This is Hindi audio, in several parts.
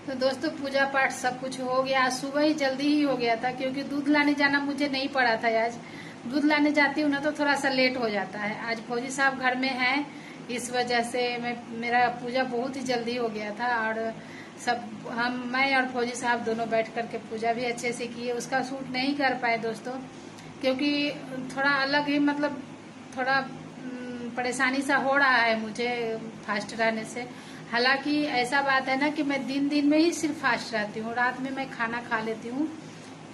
तो दोस्तों पूजा पाठ सब कुछ हो गया। आज सुबह ही जल्दी ही हो गया था क्योंकि दूध लाने जाना मुझे नहीं पड़ा था। आज दूध लाने जाती हूँ ना तो थोड़ा सा लेट हो जाता है। आज फौजी साहब घर में हैं, इस वजह से मेरा पूजा बहुत ही जल्दी हो गया था। और मैं और फौजी साहब दोनों बैठ करके पूजा भी अच्छे से किए। उसका शूट नहीं कर पाए दोस्तों क्योंकि थोड़ा अलग ही मतलब थोड़ा परेशानी सा हो रहा है मुझे फास्ट रहने से। हालांकि ऐसा बात है ना कि मैं दिन में ही सिर्फ फास्ट रहती हूँ। रात में मैं खाना खा लेती हूँ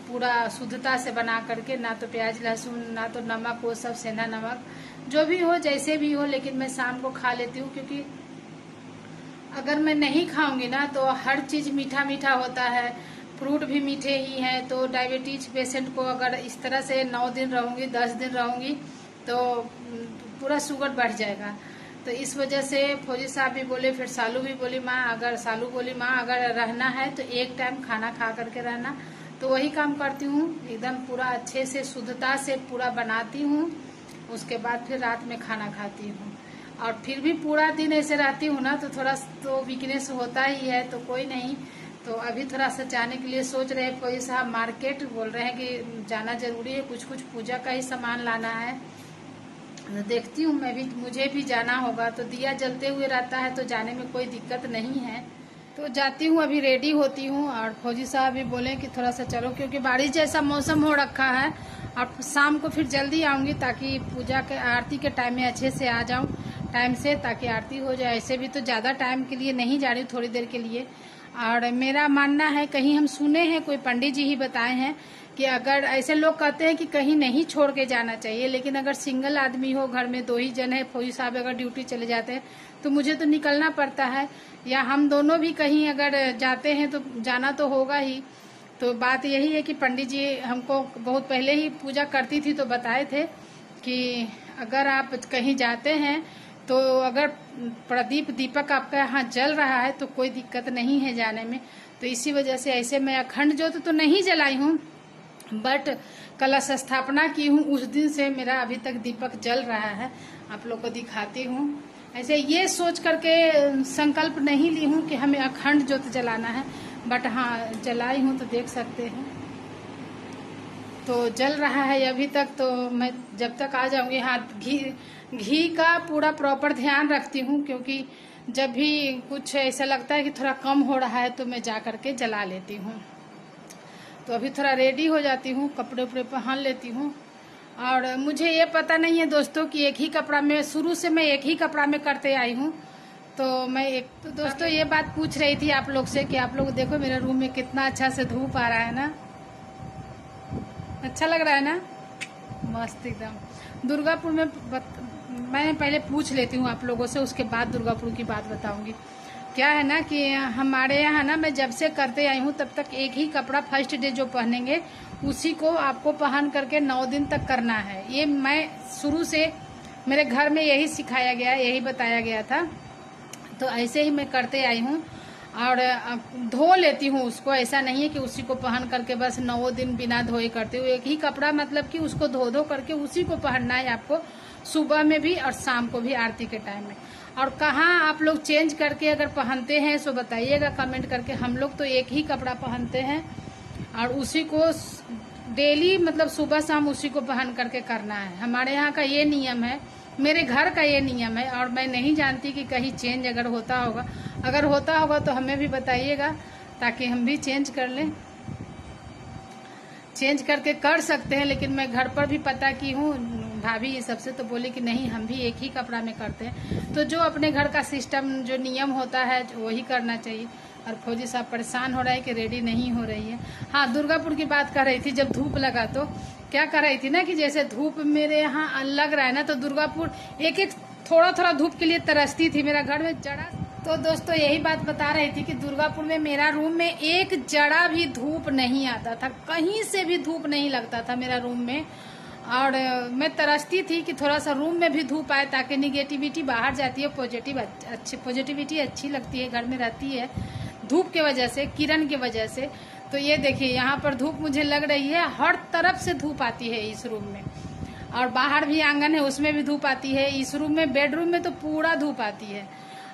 पूरा शुद्धता से बना करके, ना तो प्याज लहसुन ना तो नमक, वो सब सेंधा नमक जो भी हो जैसे भी हो, लेकिन मैं शाम को खा लेती हूँ क्योंकि अगर मैं नहीं खाऊंगी ना तो हर चीज मीठा मीठा होता है, फ्रूट भी मीठे ही हैं। तो डायबिटीज पेशेंट को अगर इस तरह से 9 दिन रहूंगी 10 दिन रहूंगी तो पूरा शुगर बढ़ जाएगा। तो इस वजह से फौजी साहब भी बोले, फिर सालू भी बोली माँ अगर रहना है तो एक टाइम खाना खा करके रहना। तो वही काम करती हूँ, एकदम पूरा अच्छे से शुद्धता से पूरा बनाती हूँ। उसके बाद फिर रात में खाना खाती हूँ। और फिर भी पूरा दिन ऐसे रहती हूँ ना तो थोड़ा तो वीकनेस होता ही है। तो कोई नहीं, तो अभी थोड़ा सा जाने के लिए सोच रहे हैं फौजी साहब। मार्केट बोल रहे हैं कि जाना जरूरी है, कुछ पूजा का ही सामान लाना है। तो देखती हूँ मुझे भी जाना होगा। तो दिया जलते हुए रहता है तो जाने में कोई दिक्कत नहीं है। तो जाती हूँ, अभी रेडी होती हूँ। और फौजी साहब भी बोले कि थोड़ा सा चलो क्योंकि बारिश जैसा मौसम हो रखा है। और शाम को फिर जल्दी आऊंगी ताकि पूजा के आरती के टाइम में अच्छे से आ जाऊं टाइम से, ताकि आरती हो जाए। ऐसे भी तो ज्यादा टाइम के लिए नहीं जा रही, थोड़ी देर के लिए। और मेरा मानना है, कहीं हम सुने हैं, कोई पंडित जी ही बताए हैं कि अगर ऐसे लोग कहते हैं कि कहीं नहीं छोड़ के जाना चाहिए, लेकिन अगर सिंगल आदमी हो, घर में 2 ही जन है, फौजी साहब अगर ड्यूटी चले जाते हैं तो मुझे तो निकलना पड़ता है, या हम दोनों भी कहीं अगर जाते हैं तो जाना तो होगा ही। तो बात यही है कि पंडित जी हमको बहुत पहले ही पूजा करती थी तो बताए थे कि अगर आप कहीं जाते हैं तो अगर प्रदीप दीपक आपका यहाँ जल रहा है तो कोई दिक्कत नहीं है जाने में। तो इसी वजह से ऐसे मैं अखंड ज्योत तो नहीं जलाई हूँ, बट कलश स्थापना की हूँ। उस दिन से मेरा अभी तक दीपक जल रहा है, आप लोग को दिखाती हूँ। ऐसे ये सोच करके संकल्प नहीं ली हूँ कि हमें अखंड ज्योत जलाना है, बट हाँ जलाई हूँ तो देख सकते हैं। तो जल रहा है अभी तक। तो मैं जब तक आ जाऊंगी, हाँ घी का पूरा प्रॉपर ध्यान रखती हूँ क्योंकि जब भी कुछ ऐसा लगता है कि थोड़ा कम हो रहा है तो मैं जा करके जला लेती हूँ। तो अभी थोड़ा रेडी हो जाती हूँ, कपड़े उपड़े पहन लेती हूँ। और मुझे ये पता नहीं है दोस्तों कि एक ही कपड़ा में, शुरू से मैं एक ही कपड़ा में करते आई हूँ। तो दोस्तों ये बात पूछ रही थी आप लोग से कि आप लोग देखो मेरे रूम में कितना अच्छा से धूप आ रहा है ना, अच्छा लग रहा है ना, मस्त एकदम। दुर्गापुर में मैं पहले पूछ लेती हूँ आप लोगों से, उसके बाद दुर्गापुर की बात बताऊंगी। क्या है ना कि हमारे यहाँ ना मैं जब से करते आई हूँ तब तक एक ही कपड़ा फर्स्ट डे जो पहनेंगे उसी को आपको पहन करके 9 दिन तक करना है। ये मैं शुरू से मेरे घर में यही सिखाया गया, यही बताया गया था। तो ऐसे ही मैं करते आई हूँ और धो लेती हूँ उसको। ऐसा नहीं है कि उसी को पहन करके बस 9 दिन बिना धोए करते हुए एक ही कपड़ा, मतलब कि उसको धो करके उसी को पहनना है आपको, सुबह में भी और शाम को भी आरती के टाइम में। और कहाँ आप लोग चेंज करके अगर पहनते हैं सो बताइएगा कमेंट करके। हम लोग तो एक ही कपड़ा पहनते हैं और उसी को डेली मतलब सुबह शाम उसी को पहन करके करना है। हमारे यहाँ का ये नियम है, मेरे घर का ये नियम है। और मैं नहीं जानती कि कहीं चेंज अगर होता होगा, अगर होता होगा तो हमें भी बताइएगा ताकि हम भी चेंज कर लें। चेंज करके कर सकते हैं, लेकिन मैं घर पर भी पता की हूँ भाभी ये सबसे, तो बोले कि नहीं हम भी एक ही कपड़ा में करते हैं। तो जो अपने घर का सिस्टम जो नियम होता है वही करना चाहिए। और फौजी साहब परेशान हो रहा है कि रेडी नहीं हो रही है। हाँ दुर्गापुर की बात कर रही थी, जब धूप लगा तो क्या कर रही थी ना कि जैसे धूप मेरे यहाँ लग रहा है ना तो दुर्गापुर एक एक थोड़ा धूप के लिए तरसती थी, मेरा घर में जड़ा। तो दोस्तों यही बात बता रही थी कि दुर्गापुर में मेरा रूम में एक जड़ा भी धूप नहीं आता था, कहीं से भी धूप नहीं लगता था मेरा रूम में। और मैं तरसती थी कि थोड़ा सा रूम में भी धूप आए ताकि निगेटिविटी बाहर जाती है, पॉजिटिविटी अच्छी लगती है, घर में रहती है धूप के वजह से, किरण की वजह से। तो ये देखिए यहाँ पर धूप मुझे लग रही है, हर तरफ से धूप आती है इस रूम में। और बाहर भी आंगन है उसमें भी धूप आती है, इस रूम में बेडरूम में तो पूरा धूप आती है।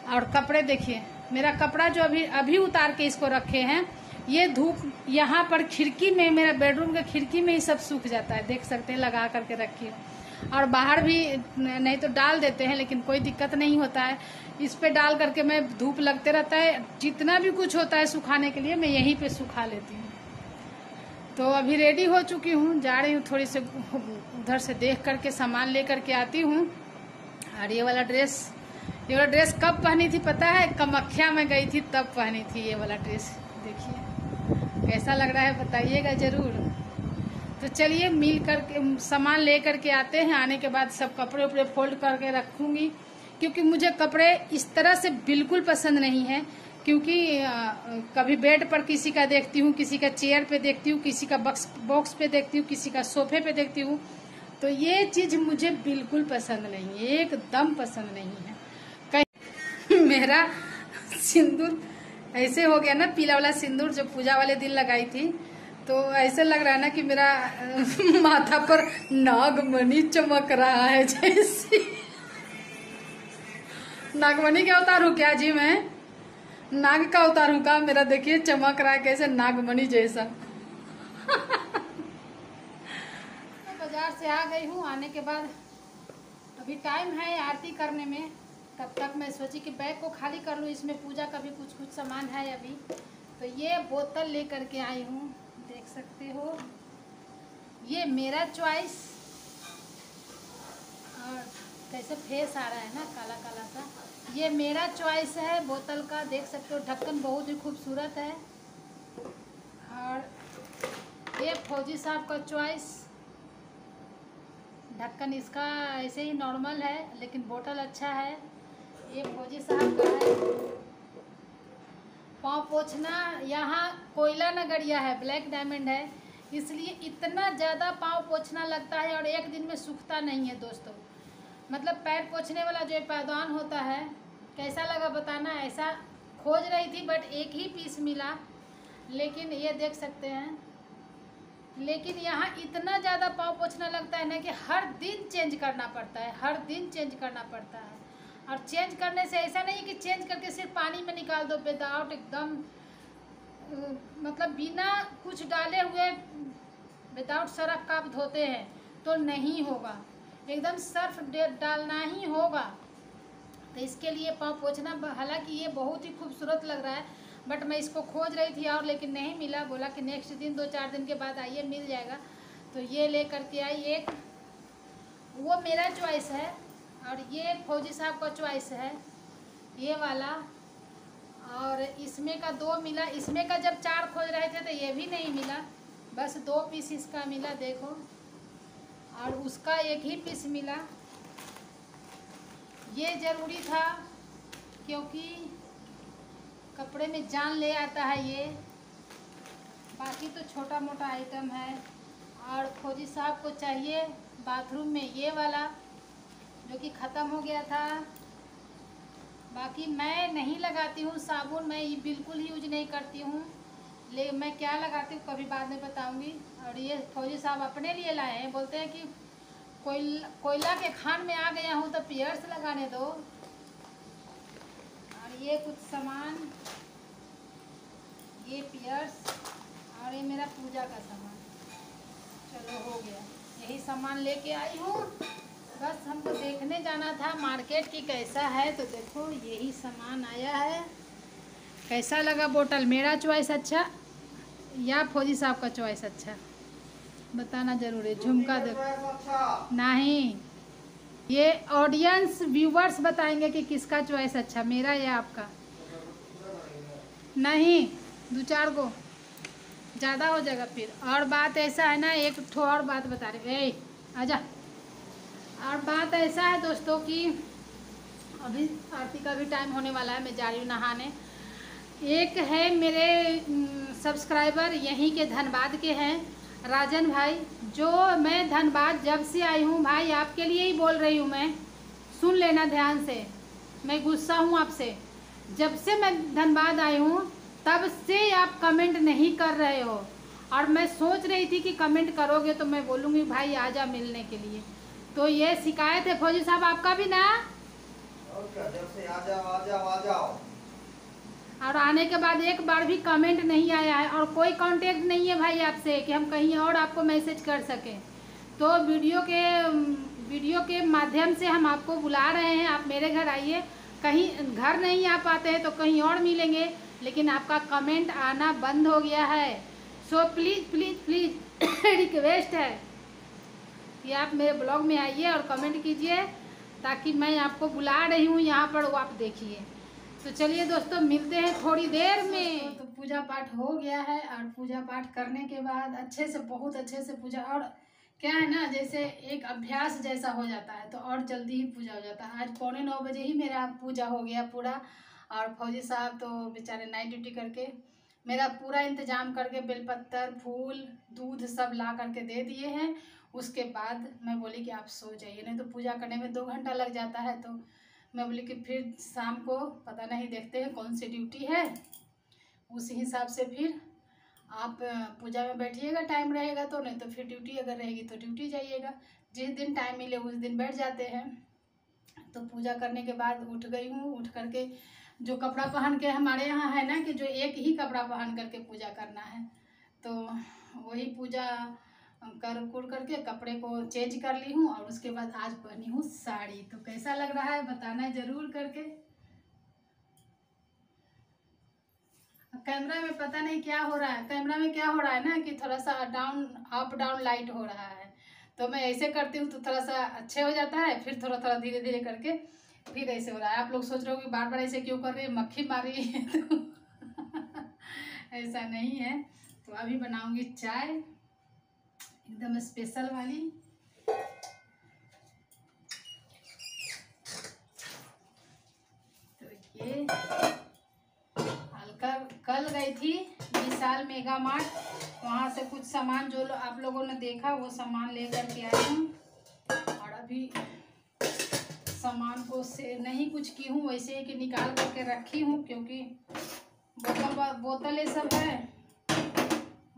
और कपड़े देखिए मेरा कपड़ा जो अभी उतार के इसको रखे हैं, ये धूप यहाँ पर खिड़की में, मेरा बेडरूम के खिड़की में ही सब सूख जाता है, देख सकते हैं, लगा करके रखी हूँ। और बाहर भी नहीं तो डाल देते हैं, लेकिन कोई दिक्कत नहीं होता है। इस पे डाल करके मैं धूप लगते रहता है, जितना भी कुछ होता है सुखाने के लिए मैं यहीं पे सुखा लेती हूँ। तो अभी रेडी हो चुकी हूँ, जा रही हूँ, थोड़ी से उधर से देख करके सामान ले करके आती हूँ। और ये वाला ड्रेस कब पहनी थी पता है? कामाख्या में गई थी तब पहनी थी ये वाला ड्रेस। देखिए कैसा लग रहा है, बताइएगा जरूर। तो चलिए मिल करके सामान ले करके आते हैं। आने के बाद सब कपड़े उपड़े फोल्ड करके रखूंगी, क्योंकि मुझे कपड़े इस तरह से बिल्कुल पसंद नहीं है। क्योंकि कभी बेड पर किसी का देखती हूँ, किसी का चेयर पे देखती हूँ, किसी का बॉक्स पे देखती हूँ, किसी का सोफे पे देखती हूँ। तो ये चीज मुझे बिल्कुल पसंद नहीं है, एकदम पसंद नहीं है। कहीं मेरा सिंदूर ऐसे हो गया ना, पीला वाला सिंदूर जो पूजा वाले दिन लगाई थी, तो ऐसे लग रहा है ना कि मेरा माथा पर नागमणि चमक रहा है जैसे। नागमणि का उतारू क्या जी? मैं नाग का उतारू का? मेरा देखिए चमक रहा है कैसे, नागमणि जैसा। बाजार से आ गई हूँ, आने के बाद अभी टाइम है आरती करने में। तब तक मैं सोची कि बैग को खाली कर लूँ, इसमें पूजा का भी कुछ सामान है अभी। तो ये बोतल लेकर के आई हूँ, देख सकते हो, ये मेरा चॉइस। और कैसे फेस आ रहा है ना, काला काला सा। ये मेरा चॉइस है बोतल का, देख सकते हो। ढक्कन बहुत ही खूबसूरत है। और ये फौजी साहब का चॉइस, ढक्कन इसका ऐसे ही नॉर्मल है, लेकिन बोतल अच्छा है। ये फौजी साहब का है। पाँव पोछना, यहाँ कोयला नगरिया है, ब्लैक डायमंड है, इसलिए इतना ज़्यादा पाँव पोछना लगता है और एक दिन में सूखता नहीं है दोस्तों। मतलब पैर पोछने वाला जो पैदान होता है, कैसा लगा बताना। ऐसा खोज रही थी बट एक ही पीस मिला, लेकिन ये देख सकते हैं। लेकिन यहाँ इतना ज़्यादा पाँव पोछना लगता है ना कि हर दिन चेंज करना पड़ता है, हर दिन चेंज करना पड़ता है। और चेंज करने से ऐसा नहीं कि चेंज करके सिर्फ पानी में निकाल दो, विदाउट एकदम मतलब बिना कुछ डाले हुए, विदाउट सर्फ का आप धोते हैं तो नहीं होगा, एकदम सर्फ डालना ही होगा। तो इसके लिए पाँव पोछना, हालांकि ये बहुत ही खूबसूरत लग रहा है, बट मैं इसको खोज रही थी और लेकिन नहीं मिला। बोला कि नेक्स्ट दिन 2-4 दिन के बाद आइए, मिल जाएगा। तो ये ले करके आई एक, वो मेरा चॉइस है। और ये फौजी साहब का चॉइस है, ये वाला। और इसमें का 2 मिला, इसमें का जब 4 खोज रहे थे तो ये भी नहीं मिला, बस 2 पीस इसका मिला, देखो। और उसका 1 ही पीस मिला। ये ज़रूरी था क्योंकि कपड़े में जान ले आता है ये। बाकी तो छोटा मोटा आइटम है। और फौजी साहब को चाहिए बाथरूम में ये वाला, जो कि ख़त्म हो गया था। बाकी मैं नहीं लगाती हूँ साबुन, मैं ये बिल्कुल ही यूज नहीं करती हूँ। लेकिन मैं क्या लगाती हूँ कभी बाद में बताऊँगी। और ये फौजी साहब अपने लिए लाए हैं, बोलते हैं कि कोयला के खान में आ गया हूँ तो पियर्स लगाने दो। और ये कुछ सामान, ये पियर्स, और ये मेरा पूजा का सामान। चलो हो गया, यही सामान लेके आई हूँ। बस हमको देखने जाना था मार्केट की कैसा है, तो देखो यही सामान आया है। कैसा लगा बोतल? मेरा चॉइस अच्छा या फौजी साहब का चॉइस अच्छा, बताना जरूर है। झुमका देखो, नहीं, ये ऑडियंस व्यूवर्स बताएंगे कि किसका चॉइस अच्छा, मेरा या आपका। नहीं, 2-4 को ज़्यादा हो जाएगा फिर। और बात ऐसा है ना, एक ठो और बात बता रहे, आजा। और बात ऐसा है दोस्तों कि अभी आरती का भी टाइम होने वाला है, मैं जा रही हूँ नहाने। एक है मेरे सब्सक्राइबर यहीं के धनबाद के हैं, राजन भाई, जो मैं धनबाद जब से आई हूँ भाई, आपके लिए ही बोल रही हूँ मैं, सुन लेना ध्यान से, मैं गुस्सा हूँ आपसे। जब से मैं धनबाद आई हूँ तब से आप कमेंट नहीं कर रहे हो, और मैं सोच रही थी कि कमेंट करोगे तो मैं बोलूँगी भाई आजा मिलने के लिए। तो ये शिकायत है फौजी साहब आपका भी ना। और क्या, जब से आ जाओ आ जाओ आ जाओ। और आने के बाद एक बार भी कमेंट नहीं आया है और कोई कांटेक्ट नहीं है भाई आपसे कि हम कहीं और आपको मैसेज कर सकें। तो वीडियो के माध्यम से हम आपको बुला रहे हैं, आप मेरे घर आइए। कहीं घर नहीं आ पाते हैं तो कहीं और मिलेंगे, लेकिन आपका कमेंट आना बंद हो गया है। So please please please request है कि आप मेरे ब्लॉग में आइए और कमेंट कीजिए, ताकि मैं आपको बुला रही हूँ यहाँ पर, वो आप देखिए। तो चलिए दोस्तों, मिलते हैं थोड़ी देर में। तो पूजा पाठ हो गया है और पूजा पाठ करने के बाद अच्छे से, बहुत अच्छे से पूजा, और क्या है ना, जैसे एक अभ्यास जैसा हो जाता है तो और जल्दी ही पूजा हो जाता है। आज 9:15 ही मेरा पूजा हो गया पूरा। और फौजी साहब तो बेचारे नाइट ड्यूटी करके मेरा पूरा इंतजाम करके बेलपत्तर, फूल, दूध सब ला करके दे दिए हैं। उसके बाद मैं बोली कि आप सो जाइए, नहीं तो पूजा करने में 2 घंटा लग जाता है। तो मैं बोली कि फिर शाम को पता नहीं, देखते हैं कौन सी ड्यूटी है, उस हिसाब से फिर आप पूजा में बैठिएगा, टाइम रहेगा तो, नहीं तो फिर ड्यूटी अगर रहेगी तो ड्यूटी जाइएगा। जिस दिन टाइम मिले उस दिन बैठ जाते हैं। तो पूजा करने के बाद उठ गई हूँ। उठ करके जो कपड़ा पहन के, हमारे यहाँ है ना कि जो एक ही कपड़ा पहन करके पूजा करना है, तो वही पूजा कर करके कपड़े को चेंज कर ली हूँ। और उसके बाद आज पहनी हूँ साड़ी। तो कैसा लग रहा है बताना ज़रूर करके। कैमरा में पता नहीं क्या हो रहा है, कैमरा में क्या हो रहा है ना कि थोड़ा सा अप डाउन लाइट हो रहा है। तो मैं ऐसे करती हूँ तो थोड़ा सा अच्छे हो जाता है, फिर थोड़ा थोड़ा धीरे धीरे करके फिर ऐसे हो रहा है। आप लोग सोच रहे हो कि बार बार ऐसे क्यों कर रही है, मक्खी मारी है तो ऐसा नहीं है। तो अभी बनाऊंगी चाय एकदम स्पेशल वाली। तो ये कल गई थी विशाल मेगा मार्ट, वहाँ से कुछ सामान जो आप लोगों ने देखा वो सामान लेकर के आई हूँ। और अभी सामान को से नहीं कुछ की हूँ, वैसे ही कि निकाल करके रखी हूँ, क्योंकि बोतल ये सब है,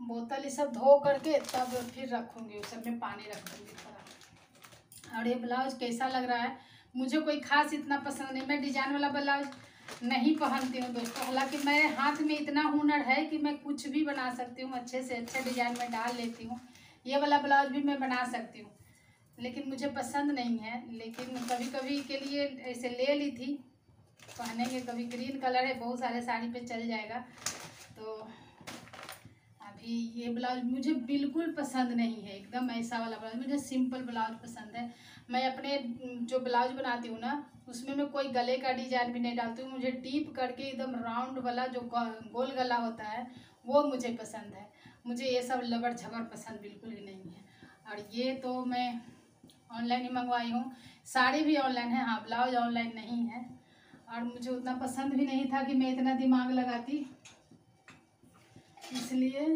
बोतल ये सब धो करके तब फिर रखूँगी, उस सब में पानी रख दूँगी थोड़ा। और ये ब्लाउज कैसा लग रहा है, मुझे कोई खास इतना पसंद नहीं, मैं डिजाइन वाला ब्लाउज नहीं पहनती हूँ दोस्तों। हालांकि मेरे हाथ में इतना हुनर है कि मैं कुछ भी बना सकती हूँ, अच्छे से अच्छे डिजाइन में डाल लेती हूँ। ये वाला ब्लाउज भी मैं बना सकती हूँ, लेकिन मुझे पसंद नहीं है। लेकिन कभी कभी के लिए ऐसे ले ली थी, पहनेंगे कभी। ग्रीन कलर है, बहुत सारे साड़ी पे चल जाएगा। तो अभी ये ब्लाउज मुझे बिल्कुल पसंद नहीं है, एकदम ऐसा वाला ब्लाउज। मुझे सिंपल ब्लाउज पसंद है। मैं अपने जो ब्लाउज बनाती हूँ ना, उसमें मैं कोई गले का डिजाइन भी नहीं डालती हूँ। मुझे डीप करके एकदम राउंड वाला जो गोल गला होता है वो मुझे पसंद है। मुझे ये सब लबर झबर पसंद बिल्कुल ही नहीं है। और ये तो मैं ऑनलाइन ही मंगवाई हूँ। साड़ी भी ऑनलाइन है, हाँ, ब्लाउज ऑनलाइन नहीं है। और मुझे उतना पसंद भी नहीं था कि मैं इतना दिमाग लगाती, इसलिए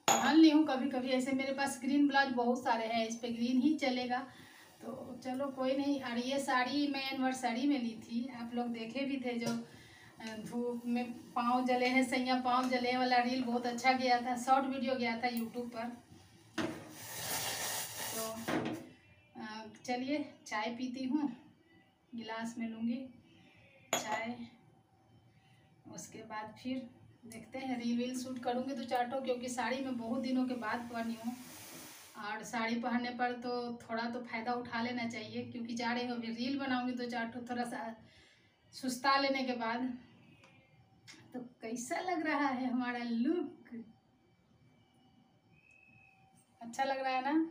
पहन ली हूँ कभी कभी। ऐसे मेरे पास ग्रीन ब्लाउज बहुत सारे हैं, इस पे ग्रीन ही चलेगा, तो चलो कोई नहीं। और ये साड़ी मैं एनिवर्सरी में ली थी, आप लोग देखे भी थे, जो धूप में पाँव जले हैं, सैया पाँव जले वाला रील बहुत अच्छा गया था, शॉर्ट वीडियो गया था यूट्यूब पर। तो चलिए चाय पीती हूँ, गिलास में लूँगी चाय, उसके बाद फिर देखते हैं। रील शूट करूँगी 2-4 ठो, क्योंकि साड़ी में बहुत दिनों के बाद पहनी हूँ। और साड़ी पहनने पर तो थोड़ा तो फ़ायदा उठा लेना चाहिए, क्योंकि जा रही हूँ अभी रील बनाऊँगी 2-4 ठो, थोड़ा सा सुस्ता लेने के बाद। तो कैसा लग रहा है हमारा लुक, अच्छा लग रहा है ना।